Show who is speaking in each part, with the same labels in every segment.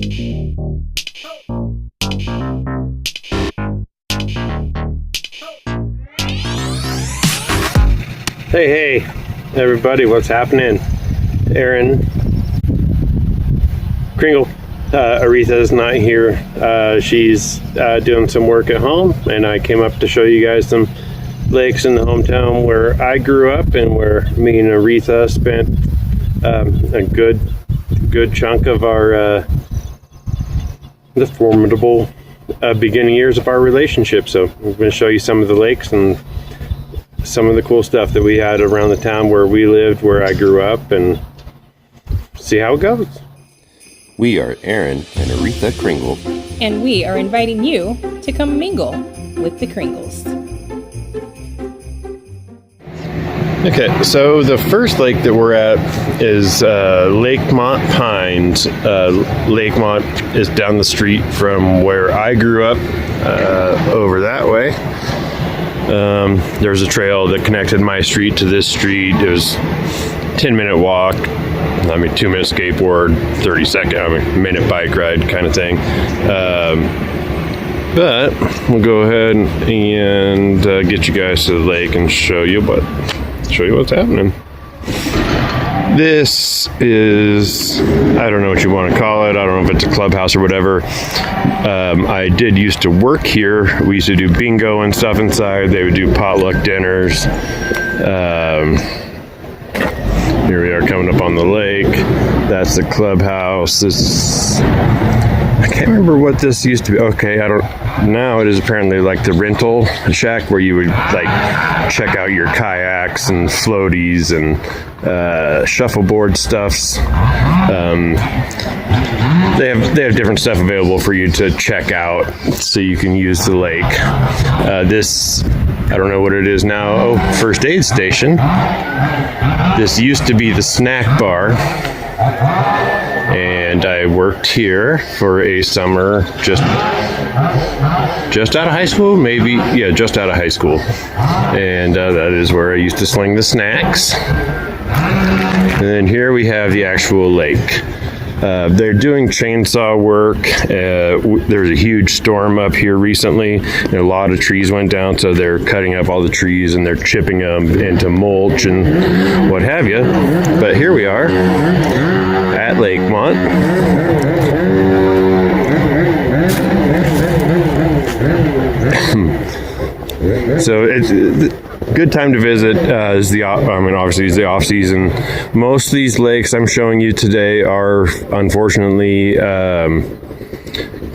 Speaker 1: Hey, everybody, what's happening? Aaron Kringle, Aretha's not here. She's doing some work at home, and I came up to show you guys some lakes in the hometown where I grew up and where me and Aretha spent a good chunk of our the formidable beginning years of our relationship. So I'm going to show you some of the lakes and some of the cool stuff that we had around the town where we lived, where I grew up, and see how it goes.
Speaker 2: We are Aaron and Aretha Kringle.
Speaker 3: And we are inviting you to come mingle with the Kringles.
Speaker 1: Okay, so the first lake that we're at is Lake Mont Pines. Lake Mont is down the street from where I grew up, over that way. There's a trail that connected my street to this street. It was a 10-minute walk, 2-minute skateboard, 30-second, minute bike ride kind of thing. But we'll go ahead and get you guys to the lake and show you what's happening. This is, I don't know what you want to call it. I don't know if it's a clubhouse or whatever. I did used to work here. We used to do bingo and stuff inside. They would do potluck dinners. Here we are coming up on the lake. That's the clubhouse. I can't remember what this used to be. Okay, now it is apparently like the rental shack where you would like check out your kayaks and floaties and shuffleboard stuffs. They have different stuff available for you to check out so you can use the lake. This, I don't know what it is now. Oh, first aid station. This used to be the snack bar. And I worked here for a summer just out of high school, maybe. Yeah, just out of high school. And that is where I used to sling the snacks. And then here we have the actual lake. They're doing chainsaw work. There was a huge storm up here recently, and a lot of trees went down, so they're cutting up all the trees and they're chipping them into mulch and what have you. But here we are at Lake Mont. So it's good time to visit. Obviously it's the off season. Most of these lakes I'm showing you today are unfortunately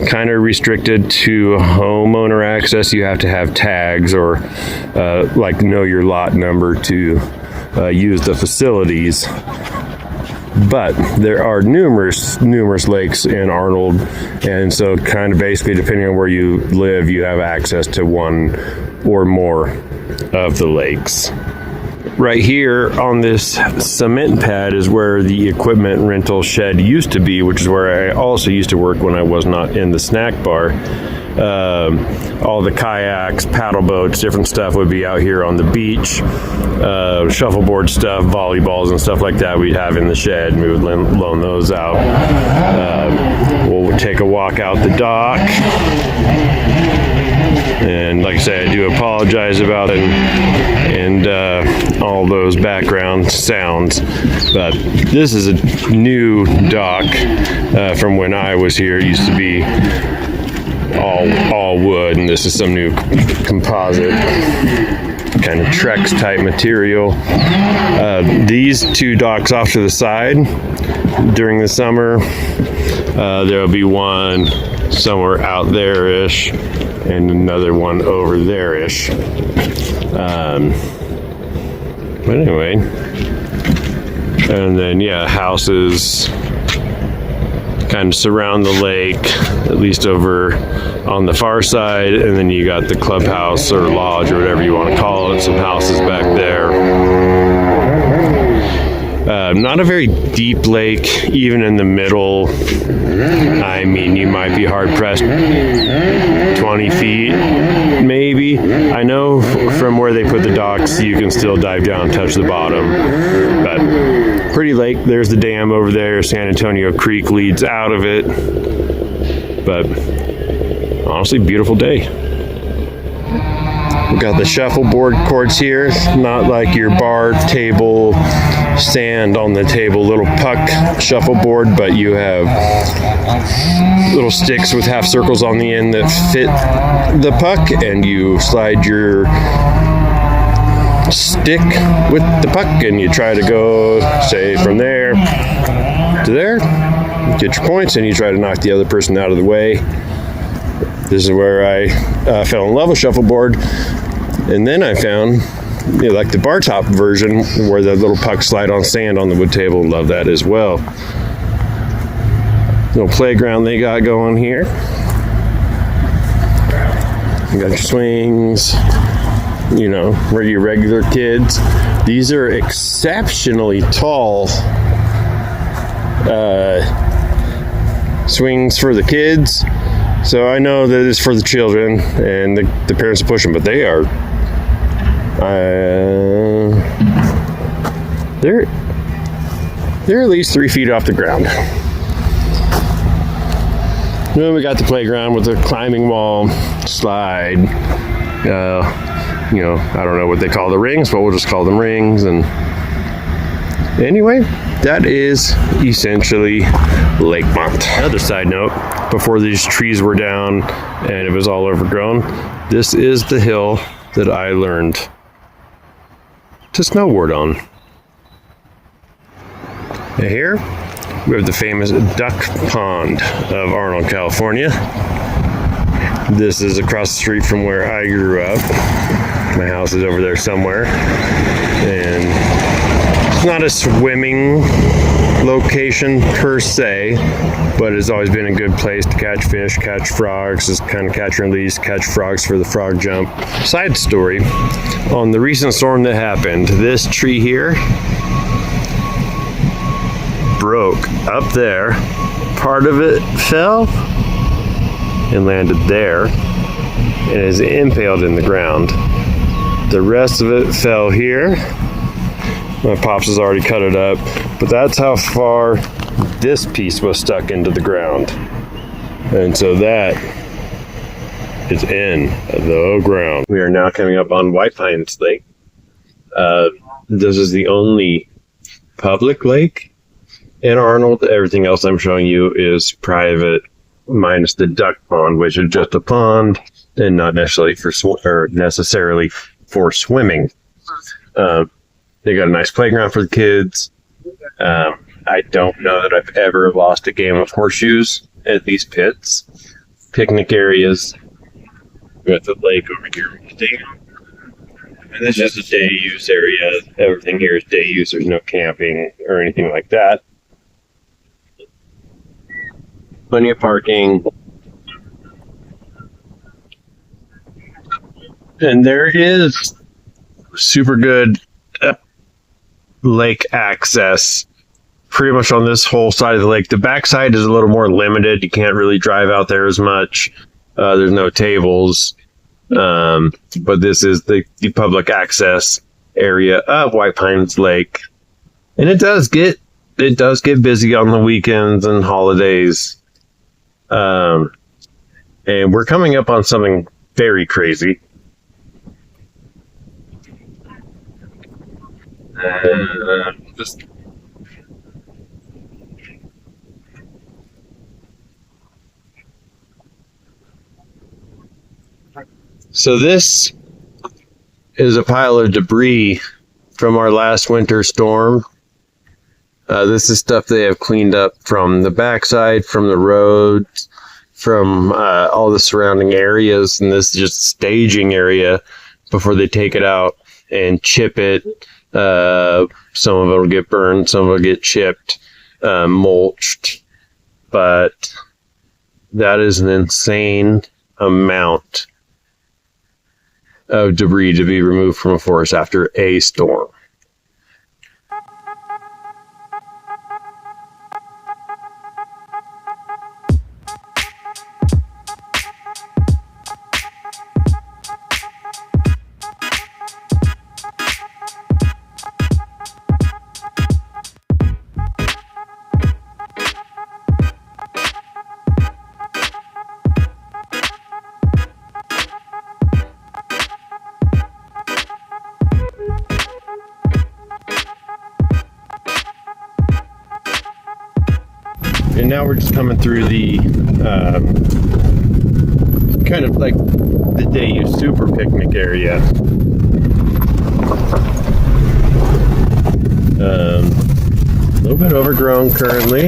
Speaker 1: kind of restricted to homeowner access. You have to have tags or know your lot number to use the facilities. But there are numerous lakes in Arnold, and so kind of basically depending on where you live, you have access to one or more of the lakes. Right here on this cement pad is where the equipment rental shed used to be, which is where I also used to work when I was not in the snack bar. All the kayaks, paddle boats, different stuff would be out here on the beach. Shuffleboard stuff, volleyballs and stuff like that we'd have in the shed, and we would loan those out. We'll take a walk out the dock. And like I say, I do apologize about it and all those background sounds. But this is a new dock from when I was here. It used to be all wood, and this is some new composite kind of Trex type material. These two docks off to the side during the summer, there'll be one somewhere out there-ish and another one over there-ish. But anyway, and then houses kind of surround the lake, at least over on the far side, and then you got the clubhouse or lodge or whatever you want to call it, some houses back there. Not a very deep lake, even in the middle. I mean, you might be hard pressed 20 feet, maybe. I know from where they put the docks, you can still dive down and touch the bottom. But pretty lake. There's the dam over there. San Antonio Creek leads out of it. But honestly, beautiful day. We've got the shuffleboard courts here, not like your bar table, sand on the table, little puck shuffleboard, but you have little sticks with half circles on the end that fit the puck, and you slide your stick with the puck and you try to go, say, from there to there, get your points, and you try to knock the other person out of the way. This is where I fell in love with shuffleboard. And then I found, like the bar top version where the little pucks slide on sand on the wood table. Love that as well. Little playground they got going here. You got your swings, where your regular kids. These are exceptionally tall swings for the kids. So I know that it's for the children and the parents push them, but they are they're at least 3 feet off the ground. Then we got the playground with the climbing wall, slide. I don't know what they call the rings, but we'll just call them rings. And anyway, that is essentially Lake Mont. Another side note, before these trees were down and it was all overgrown, this is the hill that I learned to snowboard on. And here we have the famous Duck Pond of Arnold, California. This is across the street from where I grew up. My house is over there somewhere. And it's not a swimming location per se, but it's always been a good place to catch fish, catch frogs, just kind of catch and release, catch frogs for the frog jump. Side story, on the recent storm that happened, this tree here broke up there. Part of it fell and landed there and is impaled in the ground. The rest of it fell here. My pops has already cut it up, but that's how far this piece was stuck into the ground. And so that is in the ground. We are now coming up on White Pines Lake. This is the only public lake in Arnold. Everything else I'm showing you is private, minus the duck pond, which is just a pond and not necessarily for swimming. They got a nice playground for the kids. I don't know that I've ever lost a game of horseshoes at these pits. Picnic areas. We got the lake over here. And this is just a day use area. Everything here is day use. There's no camping or anything like that. Plenty of parking. And there is super good lake access pretty much on this whole side of the lake. The backside is a little more limited. You can't really drive out there as much. There's no tables. But this is the public access area of White Pines Lake. And it does get busy on the weekends and holidays. And we're coming up on something very crazy. So this is a pile of debris from our last winter storm. This is stuff they have cleaned up from the backside, from the roads, from all the surrounding areas, and this is just a staging area before they take it out and chip it. Some of it will get burned, some of it will get chipped, mulched, but that is an insane amount of debris to be removed from a forest after a storm. now we're just coming through the kind of like the Day Super picnic area. A little bit overgrown currently.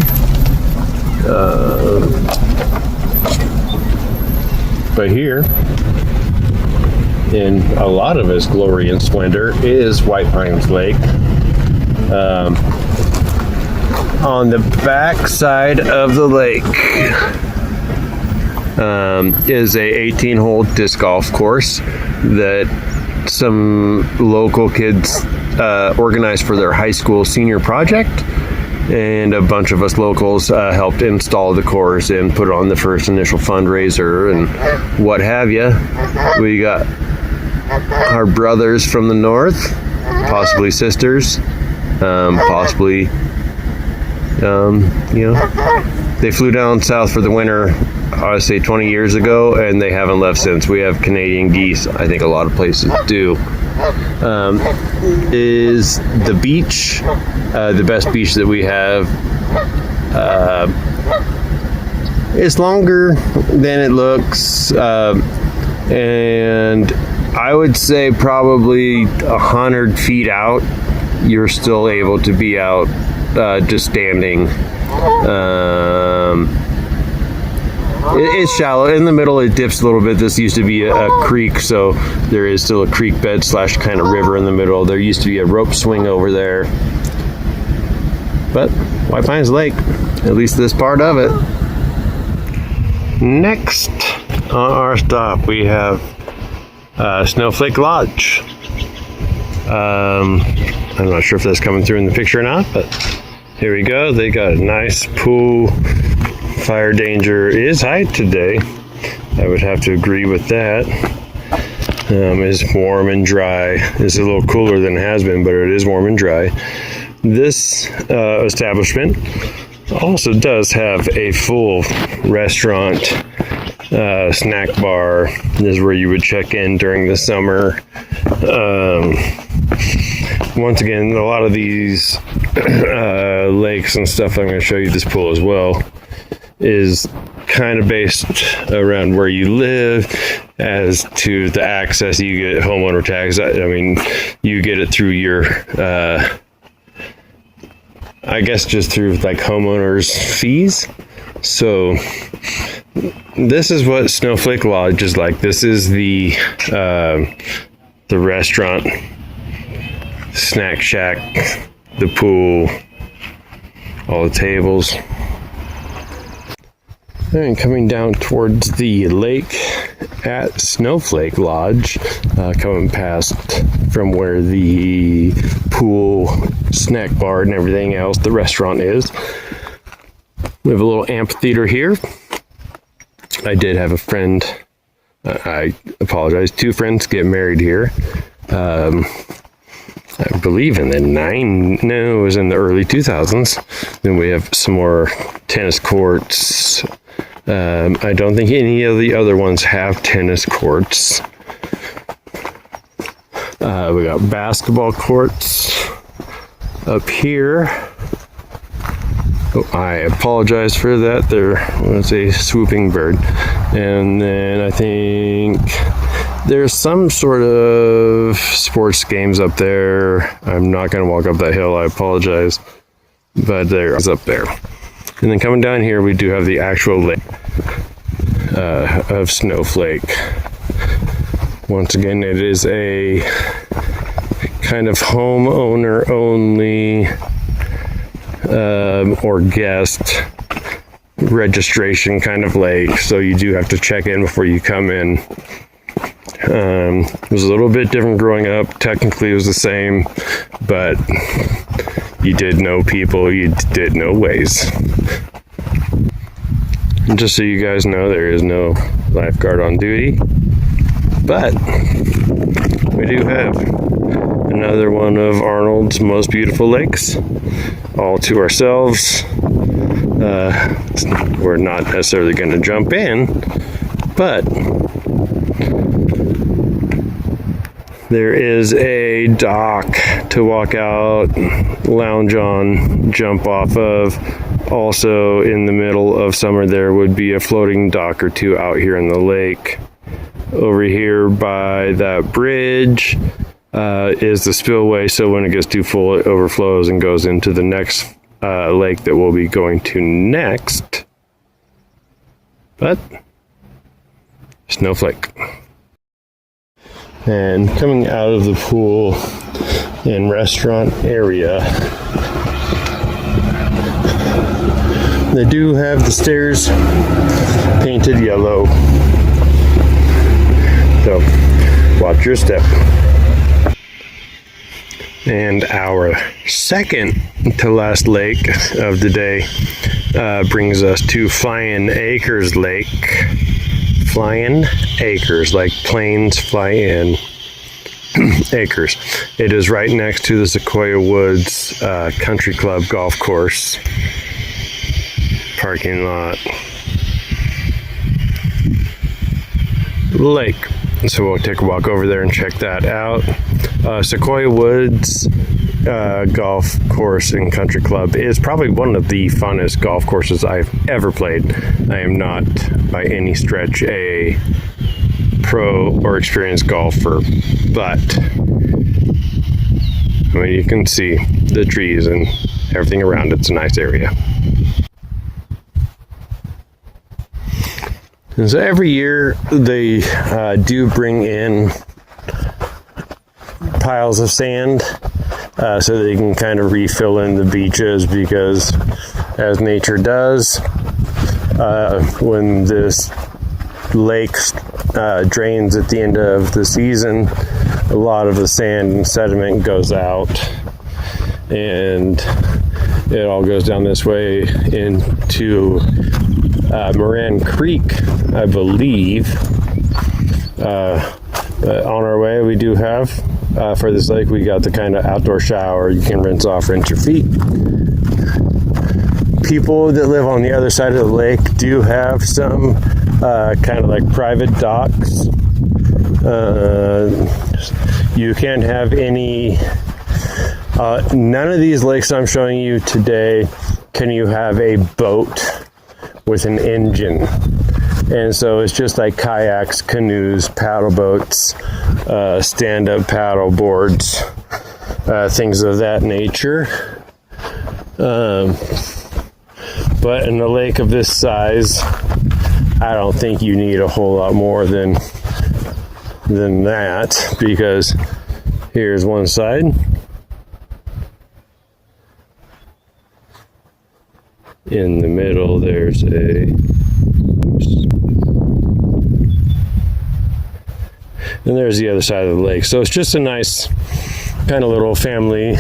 Speaker 1: But here, in a lot of its glory and splendor, is White Pines Lake. On the back side of the lake is a 18-hole disc golf course that some local kids organized for their high school senior project, and a bunch of us locals helped install the course and put on the first initial fundraiser and what have you. We got our brothers from the north, possibly sisters, possibly they flew down south for the winter, I would say 20 years ago, and they haven't left since. We have Canadian geese. I think a lot of places do. Is the beach, the best beach that we have. It's longer than it looks, and I would say probably 100 feet out, you're still able to be out just standing. It's shallow. In the middle, it dips a little bit. This used to be a creek, so there is still a creek bed / kind of river in the middle. There used to be a rope swing over there. But White Pines Lake, at least this part of it. Next on our stop, we have Snowflake Lodge. I'm not sure if that's coming through in the picture or not, but here we go. They got a nice pool. Fire danger is high today. I would have to agree with that. It's warm and dry. It's a little cooler than it has been, but it is warm and dry. This establishment also does have a full restaurant, snack bar. This is where you would check in during the summer. Once again, a lot of these lakes and stuff, I'm going to show you this pool as well, is kind of based around where you live. As to the access, you get homeowner tax. I mean, you get it through your I guess just through like homeowners fees. So this is what Snowflake Lodge is like. This is the restaurant, snack shack, the pool, all the tables. And coming down towards the lake at Snowflake Lodge, coming past from where the pool, snack bar, and everything else, the restaurant is. We have a little amphitheater here. I did have a friend, I apologize, 2 friends get married here. I believe in the it was in the early 2000s. Then we have some more tennis courts. I don't think any of the other ones have tennis courts. We got basketball courts up here. Oh, I apologize for that. There was a swooping bird. And then I think there's some sort of sports games up there. I'm not going to walk up that hill. I apologize. But there's up there. And then coming down here, we do have the actual lake of Snowflake. Once again, it is a kind of homeowner only or guest registration kind of lake. So you do have to check in before you come in. It was a little bit different growing up. Technically, it was the same, but you did know people, you did know ways. And just so you guys know, there is no lifeguard on duty, but we do have another one of Arnold's most beautiful lakes, all to ourselves. We're not necessarily going to jump in, but there is a dock to walk out, lounge on, jump off of, Also, in the middle of summer, there would be a floating dock or two out here in the lake. Over here by that bridge is the spillway, so when it gets too full, it overflows and goes into the next lake that we'll be going to next. But Snowflake. And coming out of the pool and restaurant area, they do have the stairs painted yellow. So watch your step. And our second to last lake of the day brings us to Flying Acres Lake. Flying Acres, like planes fly in. Acres. It is right next to the Sequoia Woods Country Club golf course parking lot. Lake. So we'll take a walk over there and check that out. Sequoia Woods Golf Course and Country Club is probably one of the funnest golf courses I've ever played. I am not by any stretch a pro or experienced golfer, but I mean, you can see the trees and everything around. It's a nice area. And so every year they do bring in piles of sand so they can kind of refill in the beaches, because as nature does, when this lake drains at the end of the season, a lot of the sand and sediment goes out, and it all goes down this way into Moran Creek, I believe. But on our way, we do have, for this lake, we got the kind of outdoor shower. You can rinse your feet. People that live on the other side of the lake do have some kind of like private docks. You can't have any, none of these lakes I'm showing you today can you have a boat with an engine. And so it's just like kayaks, canoes, paddle boats, stand-up paddle boards, things of that nature. But in a lake of this size, I don't think you need a whole lot more than that, because here's one side. In the middle, there's and there's the other side of the lake. So it's just a nice kind of little family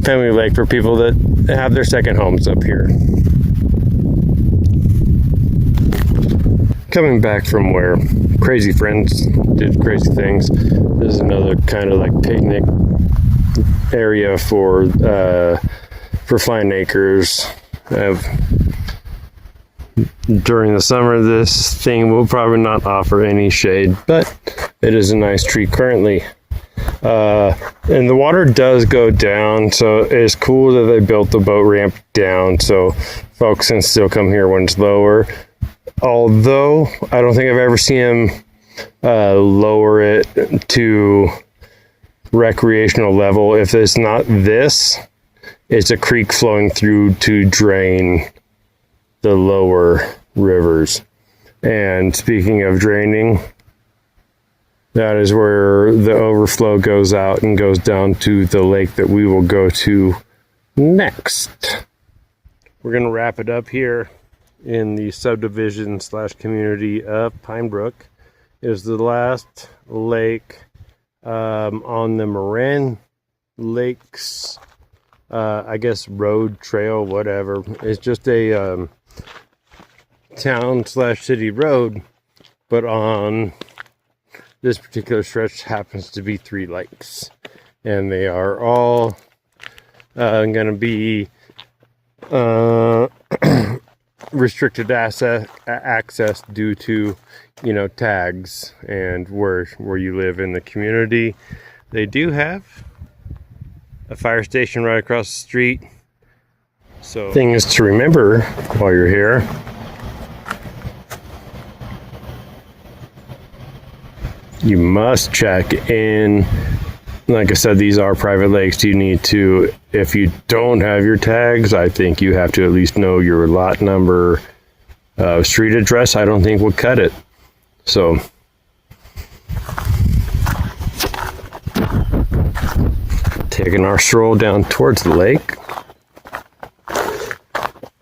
Speaker 1: lake for people that have their second homes up here. Coming back from where crazy friends did crazy things, this is another kind of like picnic area for Flying Acres. During the summer, this thing will probably not offer any shade, but it is a nice tree currently. And the water does go down, so it's cool that they built the boat ramp down so folks can still come here when it's lower. Although I don't think I've ever seen them lower it to recreational level. If it's not this, it's a creek flowing through to drain the lower rivers. And speaking of draining, that is where the overflow goes out and goes down to the lake that we will go to next. We're going to wrap it up here in the subdivision / community of Pine Brook. It is the last lake on the Moran Lakes, I guess, road, trail, whatever. It's just a town / city road, but on this particular stretch happens to be 3 lakes, and they are all going to be restricted access due to, tags and where you live in the community. They do have a fire station right across the street, So things to remember while you're here. You must check in. Like I said, these are private lakes. You need to, if you don't have your tags, I think you have to at least know your lot number, street address. I don't think would cut it. So taking our stroll down towards the lake.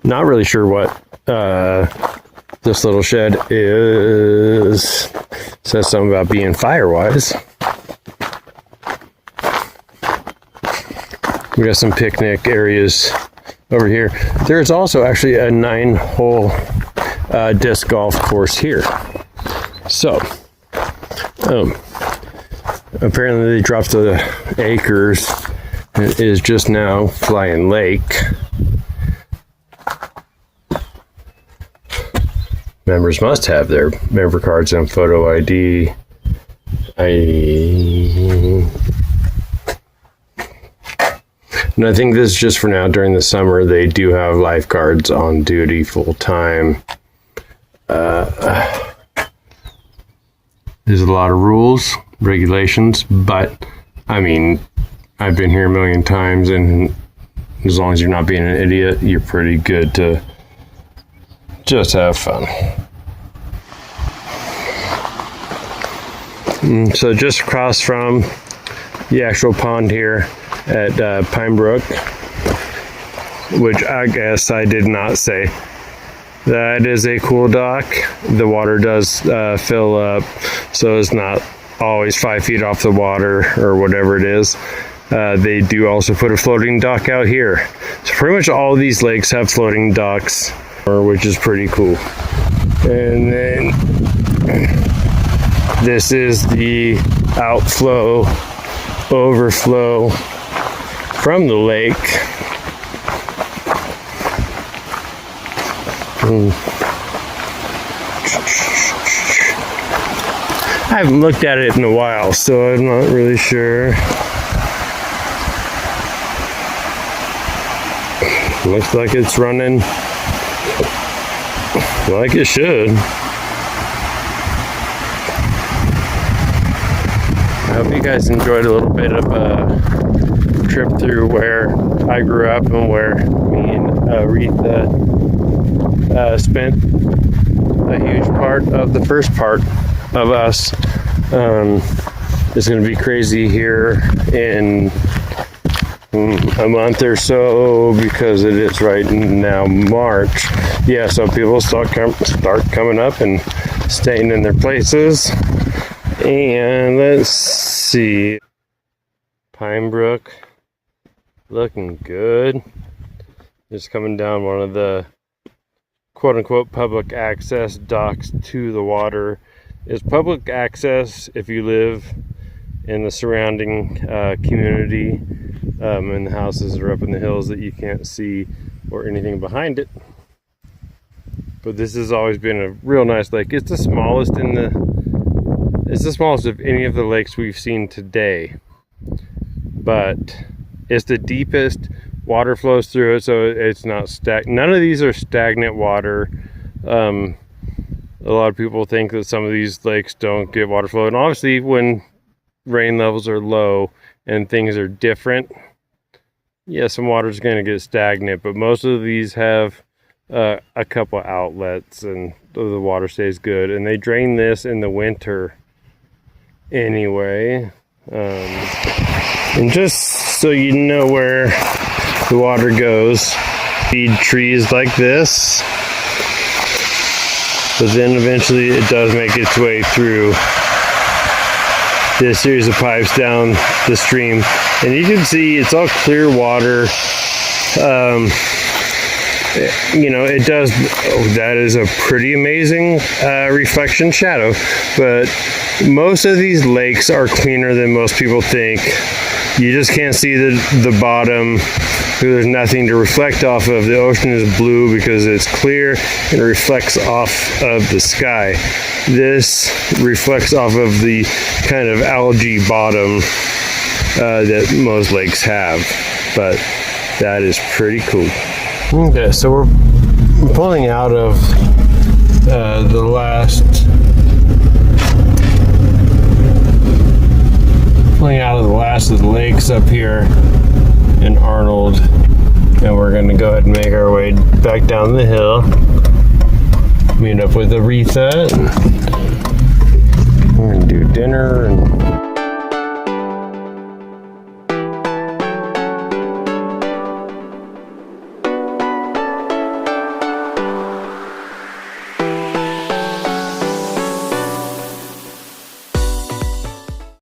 Speaker 1: Not really sure what this little shed is. Says something about being fire-wise. We got some picnic areas over here. There's also actually a 9-hole disc golf course here. So, apparently they dropped the acres. It is just now Flying Lake. Members must have their member cards and photo ID. And I think this is just for now. During the summer, they do have lifeguards on duty full time. There's a lot of rules, regulations, but I mean, I've been here a million times, and as long as you're not being an idiot, you're pretty good to just have fun. So just across from the actual pond here at Pine Brook, which I guess I did not say, that is a cool dock. The water does fill up, so it's not always 5 feet off the water or whatever it is. They do also put a floating dock out here. So pretty much all of these lakes have floating docks, which is pretty cool. And then this is the outflow, overflow from the lake. I haven't looked at it in a while, so I'm not really sure. Looks like it's running like it should. I hope you guys enjoyed a little bit of a trip through where I grew up and where me and Aretha spent a huge part of the first part of us. It's going to be crazy here in a month or so because it is right now March. Yeah, so people start coming up and staying in their places. And let's see, Pine Brook looking good. Just coming down one of the quote-unquote public access docks to the water. Is public access if you live in the surrounding community, and the houses are up in the hills that you can't see or anything behind it. But this has always been a real nice lake. It's the smallest of any of the lakes we've seen today, but it's the deepest. Water flows through it, so it's not none of these are stagnant water. A lot of people think that some of these lakes don't get water flow, and obviously when rain levels are low and things are different, yeah, some water is going to get stagnant, but most of these have a couple outlets and the water stays good, and they drain this in the winter anyway. And just so you know where the water goes, feed trees like this, but then eventually it does make its way through this series of pipes down the stream, and you can see it's all clear water. It does, that is a pretty amazing reflection shadow, but most of these lakes are cleaner than most people think. You just can't see the bottom. There's nothing to reflect off of. The ocean is blue because it's clear and it reflects off of the sky. This reflects off of the kind of algae bottom that most lakes have, but that is pretty cool. Okay, so we're pulling out of the last of the lakes up here in Arnold, and we're going to go ahead and make our way back down the hill, meet up with Aretha. We're going to do dinner and